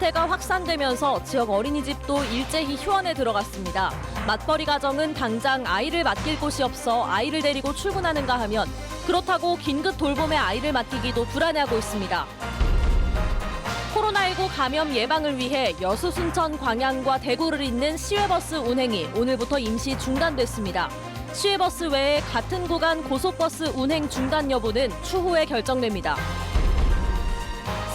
감염세가 확산되면서 지역 어린이집도 일제히 휴원에 들어갔습니다. 맞벌이 가정은 당장 아이를 맡길 곳이 없어 아이를 데리고 출근하는가 하면 그렇다고 긴급 돌봄에 아이를 맡기기도 불안해하고 있습니다. 코로나19 감염 예방을 위해 여수, 순천, 광양과 대구를 잇는 시외버스 운행이 오늘부터 임시 중단됐습니다. 시외버스 외에 같은 구간 고속버스 운행 중단 여부는 추후에 결정됩니다.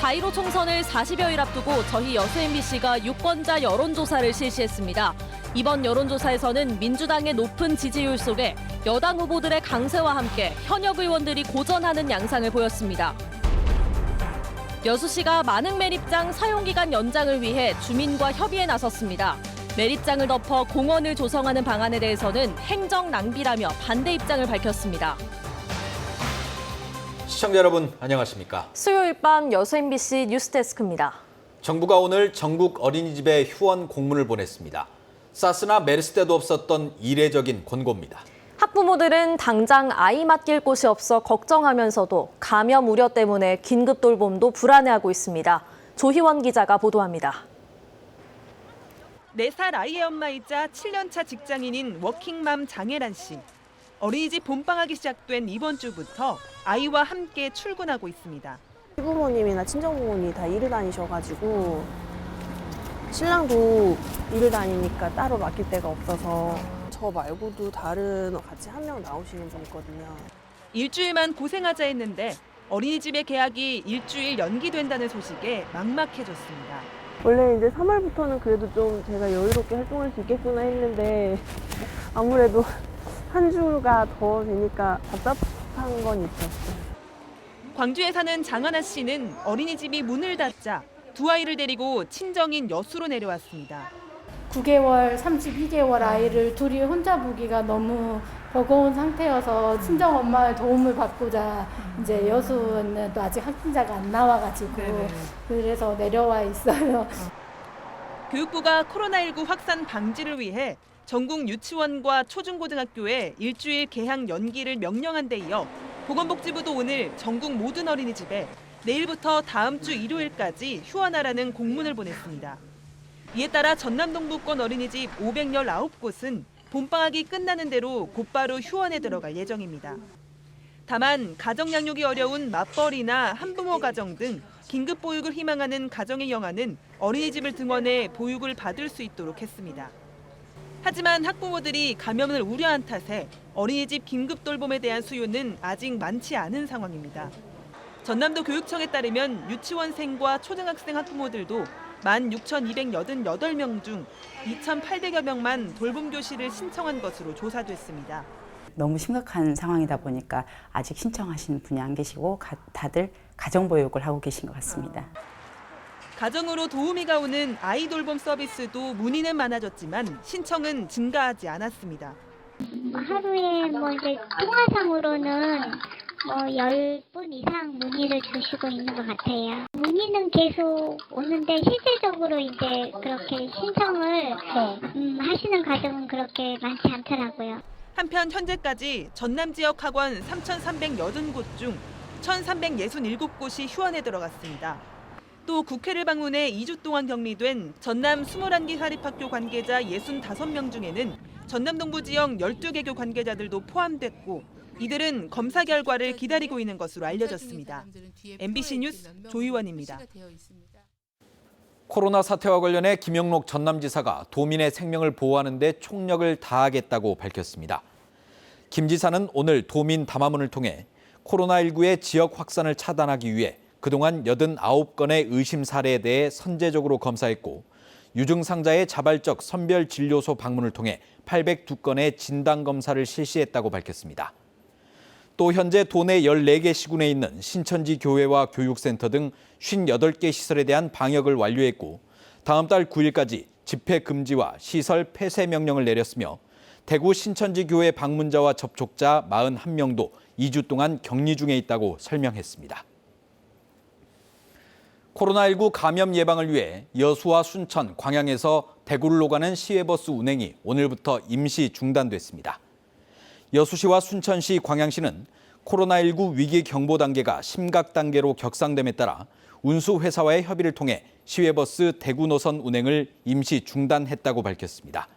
4.15 총선을 40여일 앞두고 저희 여수 MBC가 유권자 여론조사를 실시했습니다. 이번 여론조사에서는 민주당의 높은 지지율 속에 여당 후보들의 강세와 함께 현역 의원들이 고전하는 양상을 보였습니다. 여수시가 만흥 매립장 사용기간 연장을 위해 주민과 협의에 나섰습니다. 매립장을 덮어 공원을 조성하는 방안에 대해서는 행정 낭비라며 반대 입장을 밝혔습니다. 시청자 여러분 안녕하십니까? 수요일 밤 여수 MBC 뉴스데스크입니다. 정부가 오늘 전국 어린이집에 휴원 공문을 보냈습니다. 사스나 메르스 때도 없었던 이례적인 권고입니다. 학부모들은 당장 아이 맡길 곳이 없어 걱정하면서도 감염 우려 때문에 긴급 돌봄도 불안해하고 있습니다. 조희원 기자가 보도합니다. 4살 아이의 엄마이자 7년차 직장인인 워킹맘 장혜란 씨. 어린이집 봄방학이 시작된 이번 주부터 아이와 함께 출근하고 있습니다. 시부모님이나 친정부모님이 다 일을 다니셔가지고 신랑도 일을 다니니까 따로 맡길 데가 없어서 저 말고도 다른 같이 한 명 나오시는 분 있거든요. 일주일만 고생하자 했는데 어린이집의 개학이 일주일 연기된다는 소식에 막막해졌습니다. 원래 이제 3월부터는 그래도 좀 제가 여유롭게 활동할 수 있겠구나 했는데 아무래도 한 주가 더 되니까 답답한 건 있었어요. 광주에 사는 장하나 씨는 어린이집이 문을 닫자 두 아이를 데리고 친정인 여수로 내려왔습니다. 9개월, 32개월 아이를 둘이 혼자 보기가 너무 버거운 상태여서 친정 엄마의 도움을 받고자 이제 여수는 또 아직 확진자가 안 나와가지고 그래서 내려와 있어요. 교육부가 코로나19 확산 방지를 위해 전국 유치원과 초중고등학교에 일주일 개학 연기를 명령한 데 이어 보건복지부도 오늘 전국 모든 어린이집에 내일부터 다음 주 일요일까지 휴원하라는 공문을 보냈습니다. 이에 따라 전남 동부권 어린이집 519곳은 봄방학이 끝나는 대로 곧바로 휴원에 들어갈 예정입니다. 다만 가정 양육이 어려운 맞벌이나 한부모 가정 등 긴급 보육을 희망하는 가정의 영아는 어린이집을 등원해 보육을 받을 수 있도록 했습니다. 하지만 학부모들이 감염을 우려한 탓에 어린이집 긴급 돌봄에 대한 수요는 아직 많지 않은 상황입니다. 전남도 교육청에 따르면 유치원생과 초등학생 학부모들도 16,288명 중 2,800여 명만 돌봄 교실을 신청한 것으로 조사됐습니다. 너무 심각한 상황이다 보니까 아직 신청하시는 분이 안 계시고 다들 가정보육을 하고 계신 것 같습니다. 가정으로 도우미가 오는 아이 돌봄 서비스도 문의는 많아졌지만 신청은 증가하지 않았습니다. 하루에 이제 통화상으로는 10분 이상 문의를 주시고 있는 것 같아요. 문의는 계속 오는데 실질적으로 이제 그렇게 신청을 하시는 가정은 그렇게 많지 않더라고요. 한편 현재까지 전남 지역 학원 3,380곳 중 1,367곳이 휴원에 들어갔습니다. 또 국회를 방문해 2주 동안 격리된 전남 21기 사립학교 관계자 65명 중에는 전남 동부 지역 12개교 관계자들도 포함됐고 이들은 검사 결과를 기다리고 있는 것으로 알려졌습니다. MBC 뉴스 조희원입니다. 코로나 사태와 관련해 김영록 전남지사가 도민의 생명을 보호하는 데 총력을 다하겠다고 밝혔습니다. 김 지사는 오늘 도민 담화문을 통해 코로나19의 지역 확산을 차단하기 위해 그동안 89건의 의심 사례에 대해 선제적으로 검사했고 유증상자의 자발적 선별진료소 방문을 통해 802건의 진단검사를 실시했다고 밝혔습니다. 또 현재 도내 14개 시군에 있는 신천지 교회와 교육센터 등 58개 시설에 대한 방역을 완료했고 다음 달 9일까지 집회 금지와 시설 폐쇄 명령을 내렸으며 대구 신천지 교회 방문자와 접촉자 41명도 2주 동안 격리 중에 있다고 설명했습니다. 코로나19 감염 예방을 위해 여수와 순천, 광양에서 대구를 오가는 시외버스 운행이 오늘부터 임시 중단됐습니다. 여수시와 순천시, 광양시는 코로나19 위기 경보 단계가 심각 단계로 격상됨에 따라 운수회사와의 협의를 통해 시외버스 대구 노선 운행을 임시 중단했다고 밝혔습니다.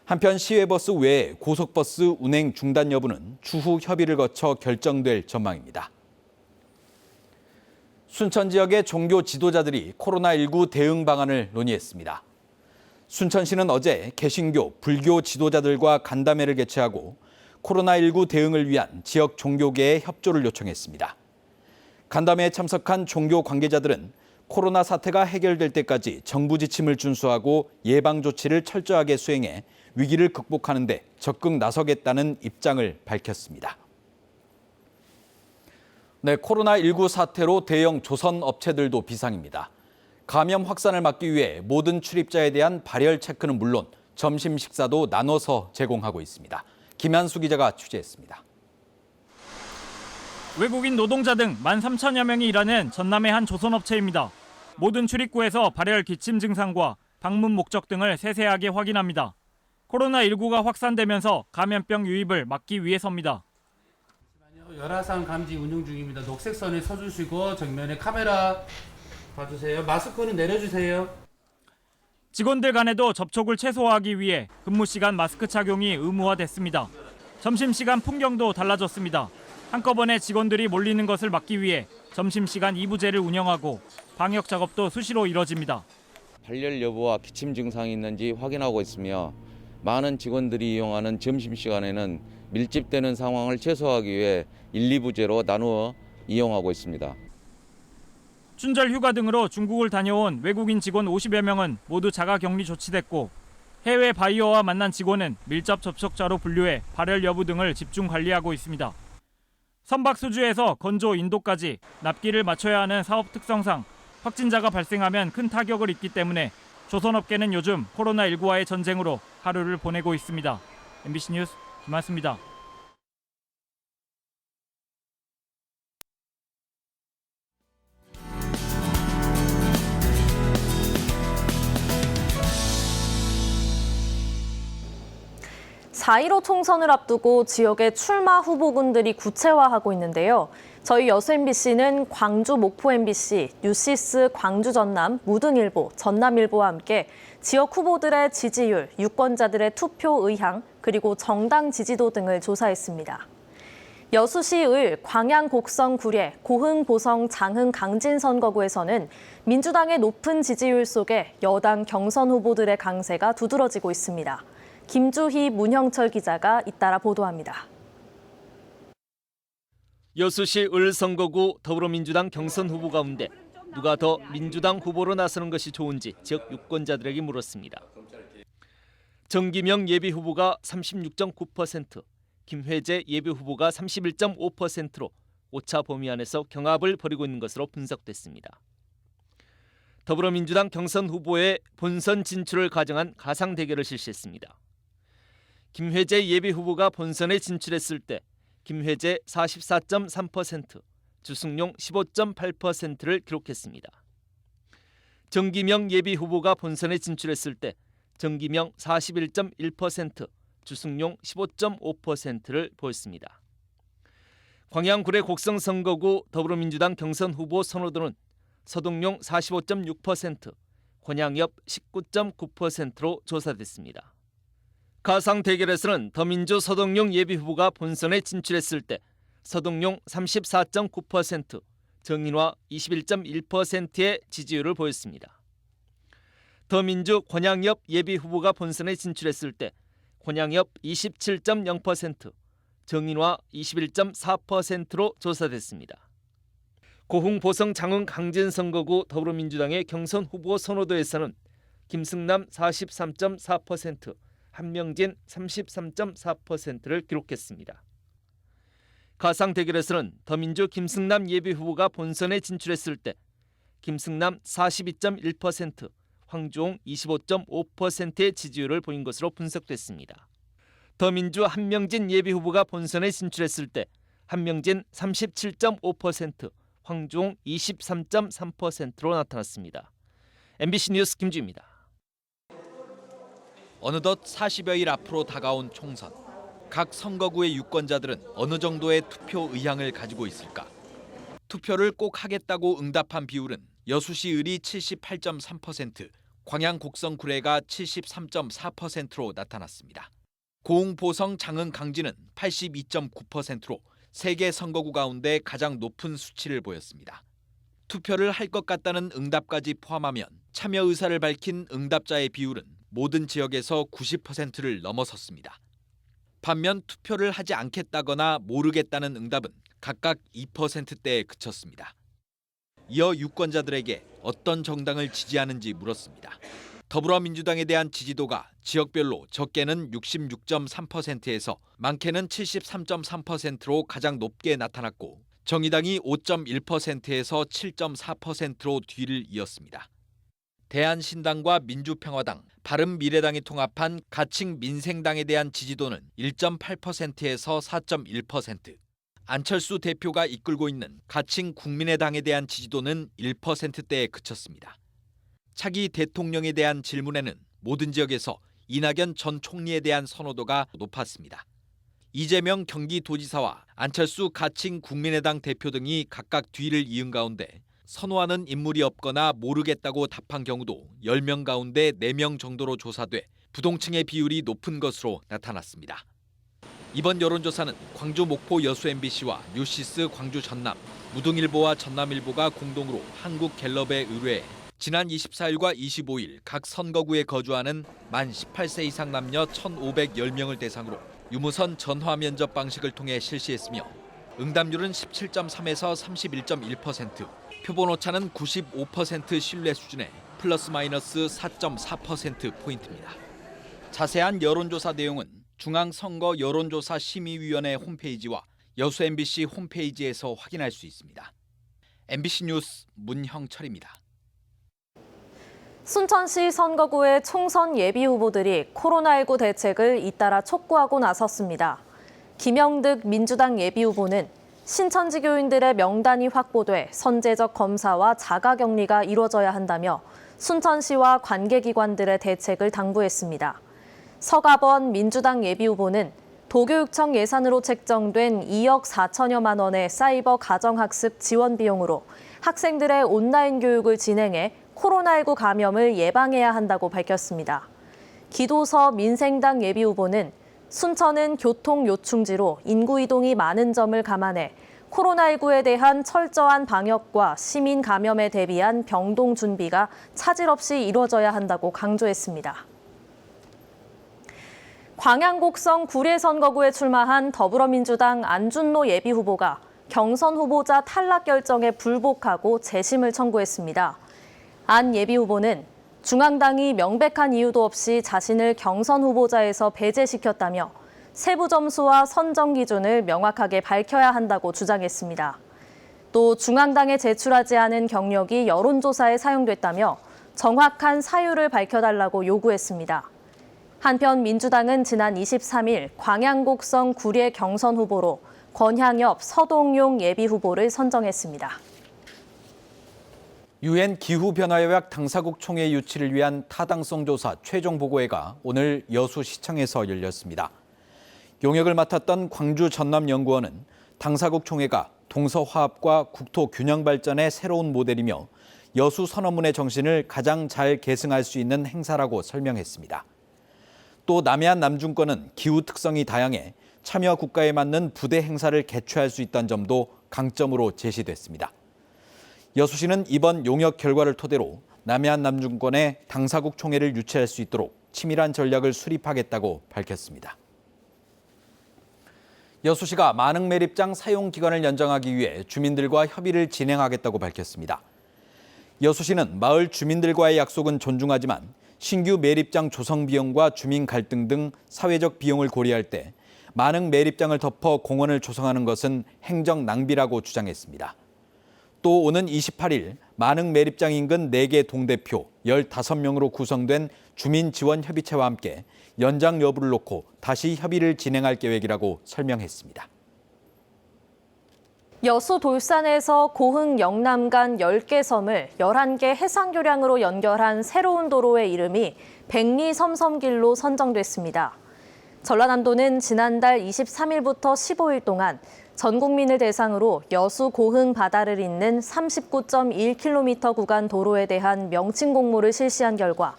한편 시외버스 외에 고속버스 운행 중단 여부는 추후 협의를 거쳐 결정될 전망입니다. 순천 지역의 종교 지도자들이 코로나19 대응 방안을 논의했습니다. 순천시는 어제 개신교, 불교 지도자들과 간담회를 개최하고 코로나19 대응을 위한 지역 종교계의 협조를 요청했습니다. 간담회에 참석한 종교 관계자들은 코로나 사태가 해결될 때까지 정부 지침을 준수하고 예방 조치를 철저하게 수행해 위기를 극복하는 데 적극 나서겠다는 입장을 밝혔습니다. 네, 코로나19 사태로 대형 조선 업체들도 비상입니다. 감염 확산을 막기 위해 모든 출입자에 대한 발열 체크는 물론 점심 식사도 나눠서 제공하고 있습니다. 김한수 기자가 취재했습니다. 외국인 노동자 등 13,000여 명이 일하는 전남의 한 조선업체입니다. 모든 출입구에서 발열 기침 증상과 방문 목적 등을 세세하게 확인합니다. 코로나19가 확산되면서 감염병 유입을 막기 위해서입니다. 열화상 감지 운영 중입니다. 녹색 선에 서주시고 정면에 카메라 봐주세요. 마스크는 내려주세요. 직원들 간에도 접촉을 최소화하기 위해 근무 시간 마스크 착용이 의무화됐습니다. 점심시간 풍경도 달라졌습니다. 한꺼번에 직원들이 몰리는 것을 막기 위해 점심시간 2부제를 운영하고 방역 작업도 수시로 이뤄집니다. 발열 여부와 기침 증상이 있는지 확인하고 있으며 많은 직원들이 이용하는 점심시간에는 밀집되는 상황을 최소화하기 위해 1, 2부제로 나누어 이용하고 있습니다. 춘절 휴가 등으로 중국을 다녀온 외국인 직원 50여 명은 모두 자가격리 조치됐고 해외 바이어와 만난 직원은 밀접 접촉자로 분류해 발열 여부 등을 집중 관리하고 있습니다. 선박 수주에서 건조 인도까지 납기를 맞춰야 하는 사업 특성상 확진자가 발생하면 큰 타격을 입기 때문에 조선업계는 요즘 코로나19와의 전쟁으로 하루를 보내고 있습니다. MBC 뉴스 김한수입니다. (4.15) 총선을 앞두고 지역의 출마 후보군들이 구체화하고 있는데요. 저희 여수 MBC는 광주 목포 MBC, 뉴시스 광주 전남, 무등일보, 전남일보와 함께 지역 후보들의 지지율, 유권자들의 투표 의향, 그리고 정당 지지도 등을 조사했습니다. 여수시 을, 광양 곡성 구례, 고흥 보성 장흥 강진 선거구에서는 민주당의 높은 지지율 속에 여당 경선 후보들의 강세가 두드러지고 있습니다. 김주희, 문형철 기자가 잇따라 보도합니다. 여수시 을 선거구 더불어민주당 경선 후보 가운데 누가 더 민주당 후보로 나서는 것이 좋은지 지역 유권자들에게 물었습니다. 정기명 예비후보가 36.9%, 김회재 예비후보가 31.5%로 오차 범위 안에서 경합을 벌이고 있는 것으로 분석됐습니다. 더불어민주당 경선 후보의 본선 진출을 가정한 가상 대결을 실시했습니다. 김회재 예비후보가 본선에 진출했을 때 김회재 44.3%, 주승용 15.8%를 기록했습니다. 정기명 예비후보가 본선에 진출했을 때 정기명 41.1%, 주승용 15.5%를 보였습니다. 광양 구례 곡성 선거구 더불어민주당 경선 후보 선호도는 서동용 45.6%, 권양엽 19.9%로 조사됐습니다. 가상 대결에서는 더민주 서동용 예비후보가 본선에 진출했을 때 서동용 34.9%, 정인화 21.1%의 지지율을 보였습니다. 더민주 권양엽 예비후보가 본선에 진출했을 때 권양엽 27.0%, 정인화 21.4%로 조사됐습니다. 고흥 보성 장흥 강진 선거구 더불어민주당의 경선 후보 선호도에서는 김승남 43.4%, 한명진 33.4%를 기록했습니다. 가상 대결에서는 더민주 김승남 예비후보가 본선에 진출했을 때 김승남 42.1%, 황주홍 25.5%의 지지율을 보인 것으로 분석됐습니다. 더민주 한명진 예비후보가 본선에 진출했을 때 한명진 37.5%, 황주홍 23.3%로 나타났습니다. MBC 뉴스 김주입니다. 어느덧 40여일 앞으로 다가온 총선. 각 선거구의 유권자들은 어느 정도의 투표 의향을 가지고 있을까? 투표를 꼭 하겠다고 응답한 비율은 여수시 을이 78.3%, 광양 곡성 구례가 73.4%로 나타났습니다. 고흥 보성 장흥 강진은 82.9%로 3개 선거구 가운데 가장 높은 수치를 보였습니다. 투표를 할 것 같다는 응답까지 포함하면 참여 의사를 밝힌 응답자의 비율은 모든 지역에서 90%를 넘어섰습니다. 반면 투표를 하지 않겠다거나 모르겠다는 응답은 각각 2%대에 그쳤습니다. 이어 유권자들에게 어떤 정당을 지지하는지 물었습니다. 더불어민주당에 대한 지지도가 지역별로 적게는 66.3%에서 많게는 73.3%로 가장 높게 나타났고 정의당이 5.1%에서 7.4%로 뒤를 이었습니다. 대한신당과 민주평화당, 바른미래당이 통합한 가칭민생당에 대한 지지도는 1.8%에서 4.1%, 안철수 대표가 이끌고 있는 가칭국민의당에 대한 지지도는 1%대에 그쳤습니다. 차기 대통령에 대한 질문에는 모든 지역에서 이낙연 전 총리에 대한 선호도가 높았습니다. 이재명 경기도지사와 안철수 가칭국민의당 대표 등이 각각 뒤를 이은 가운데 선호하는 인물이 없거나 모르겠다고 답한 경우도 10명 가운데 4명 정도로 조사돼 부동층의 비율이 높은 것으로 나타났습니다. 이번 여론조사는 광주 목포 여수 MBC와 뉴시스 광주 전남, 무등일보와 전남일보가 공동으로 한국갤럽에 의뢰해 지난 24일과 25일 각 선거구에 거주하는 만 18세 이상 남녀 1,510명을 대상으로 유무선 전화 면접 방식을 통해 실시했으며 응답률은 17.3에서 31.1%, 표본 오차는 95% 신뢰 수준의 플러스 마이너스 4.4%포인트입니다. 자세한 여론조사 내용은 중앙선거 여론조사 심의위원회 홈페이지와 여수 MBC 홈페이지에서 확인할 수 있습니다. MBC 뉴스 문형철입니다. 순천시 선거구의 총선 예비 후보들이 코로나19 대책을 잇따라 촉구하고 나섰습니다. 김영득 민주당 예비 후보는 신천지 교인들의 명단이 확보돼 선제적 검사와 자가격리가 이루어져야 한다며 순천시와 관계기관들의 대책을 당부했습니다. 서가번 민주당 예비 후보는 도교육청 예산으로 책정된 2억 4천여만 원의 사이버 가정학습 지원 비용으로 학생들의 온라인 교육을 진행해 코로나19 감염을 예방해야 한다고 밝혔습니다. 기도서 민생당 예비 후보는 순천은 교통 요충지로 인구 이동이 많은 점을 감안해 코로나19에 대한 철저한 방역과 시민 감염에 대비한 병동 준비가 차질 없이 이루어져야 한다고 강조했습니다. 광양 곡성 구례 선거구에 출마한 더불어민주당 안준로 예비 후보가 경선 후보자 탈락 결정에 불복하고 재심을 청구했습니다. 안 예비 후보는 중앙당이 명백한 이유도 없이 자신을 경선 후보자에서 배제시켰다며 세부 점수와 선정 기준을 명확하게 밝혀야 한다고 주장했습니다. 또 중앙당에 제출하지 않은 경력이 여론조사에 사용됐다며 정확한 사유를 밝혀달라고 요구했습니다. 한편 민주당은 지난 23일 광양곡성 구례 경선 후보로 권향엽, 서동용 예비 후보를 선정했습니다. 유엔 기후변화협약 당사국 총회 유치를 위한 타당성 조사 최종 보고회가 오늘 여수시청에서 열렸습니다. 용역을 맡았던 광주 전남연구원은 당사국 총회가 동서화합과 국토 균형 발전의 새로운 모델이며 여수 선언문의 정신을 가장 잘 계승할 수 있는 행사라고 설명했습니다. 또 남해안 남중권은 기후 특성이 다양해 참여 국가에 맞는 부대 행사를 개최할 수 있다는 점도 강점으로 제시됐습니다. 여수시는 이번 용역 결과를 토대로 남해안 남중권의 당사국 총회를 유치할 수 있도록 치밀한 전략을 수립하겠다고 밝혔습니다. 여수시가 만흥 매립장 사용 기간을 연장하기 위해 주민들과 협의를 진행하겠다고 밝혔습니다. 여수시는 마을 주민들과의 약속은 존중하지만 신규 매립장 조성 비용과 주민 갈등 등 사회적 비용을 고려할 때 만흥 매립장을 덮어 공원을 조성하는 것은 행정 낭비라고 주장했습니다. 또 오는 28일 만흥 매립장 인근 4개 동대표 15명으로 구성된 주민지원협의체와 함께 연장 여부를 놓고 다시 협의를 진행할 계획이라고 설명했습니다. 여수 돌산에서 고흥 영남 간 10개 섬을 11개 해상교량으로 연결한 새로운 도로의 이름이 백리섬섬길로 선정됐습니다. 전라남도는 지난달 23일부터 15일 동안 전 국민을 대상으로 여수 고흥 바다를 잇는 39.1km 구간 도로에 대한 명칭 공모를 실시한 결과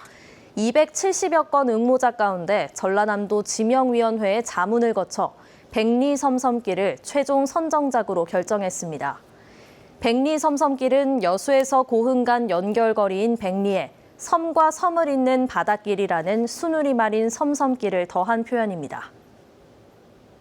270여 건 응모자 가운데 전라남도 지명위원회의 자문을 거쳐 백리섬섬길을 최종 선정작으로 결정했습니다. 백리섬섬길은 여수에서 고흥 간 연결거리인 백리에 섬과 섬을 잇는 바닷길이라는 순우리말인 섬섬길을 더한 표현입니다.